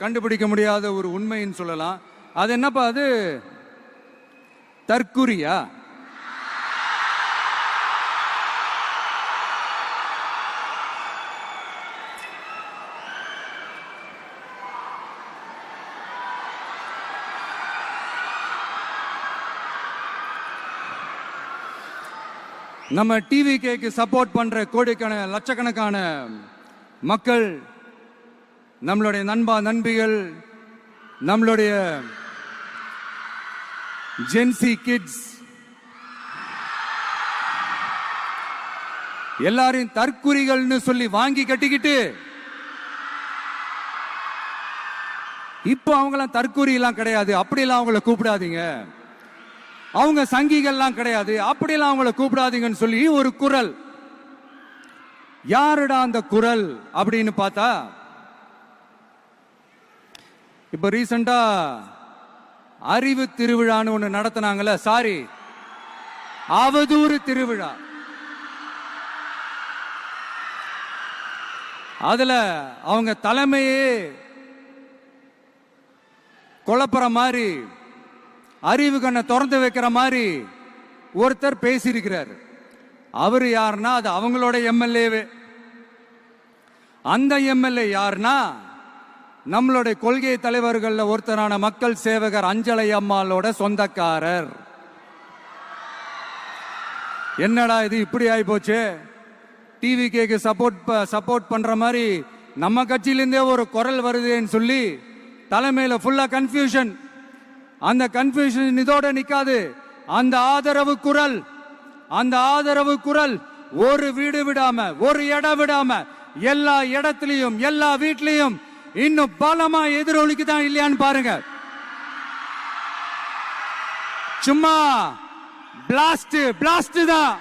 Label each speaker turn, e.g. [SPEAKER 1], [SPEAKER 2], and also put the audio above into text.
[SPEAKER 1] கண்டுபிடிக்க முடியாத ஒரு உண்மைன்னு சொல்லலாம். அது என்னப்பா அது? தற்குறியா? நம்ம டிவிகேக்கு சப்போர்ட் பண்ற கோடிக்கணக்கான லட்சக்கணக்கான மக்கள், நம்மளுடைய நண்பிகள், நம்மளுடைய ஜென்சி கிட்ஸ் எல்லாரையும் தற்குறிகள்னு சொல்லி வாங்கி கட்டிக்கிட்டு இப்போ அவங்களாம் தற்குறி எல்லாம் கிடையாது, அப்படியெல்லாம் அவங்கள கூப்பிடாதீங்க. அவங்க சங்கிகள்லாம் கிடையாது, அப்படியெல்லாம் அவங்கள கூப்பிடாதீங்கன்னு சொல்லி ஒரு குரல். யாருடா அந்த குரல் அப்படின்னு பார்த்தா, இப்ப ரீசெண்டா அறிவு திருவிழான்னு ஒண்ணு நடத்தினாங்கல்ல, சாரி அவதூறு திருவிழா. அதுல அவங்க தலைமையே குழப்பற மாதிரி, அறிவு கண்ணை திறந்து வைக்கிற மாதிரி ஒருத்தர் பேசியிருக்கிறார். அவரு யாருன்னா அது அவங்களோட எம்எல்ஏவே. அந்த எம்எல்ஏ யாருன்னா நம்மளுடைய கொள்கை தலைவர்கள் ஒருத்தரான மக்கள் சேவகர் அஞ்சலை அம்மாளோட சொந்தக்காரர். என்னடா இது இப்படி ஆகி போச்சு? டிவிகேக்கு சப்போர்ட் பண்ற மாதிரி நம்ம கட்சியிலிருந்தே ஒரு குரல் வருதுன்னு சொல்லி தலைமையில ஃபுல்லா கன்ஃபியூஷன். அந்த கன்ஃபியூஷன் இதோட நிக்காது. அந்த ஆதரவு குரல் ஒரு வீடு விடாம, ஒரு இடம் விடாம, எல்லா இடத்திலையும், எல்லா வீட்லயும் இன்னும் பலமா எதிரொலிக்குதான் இல்லையான்னு பாருங்க. சும்மா பிளாஸ்ட் தான்.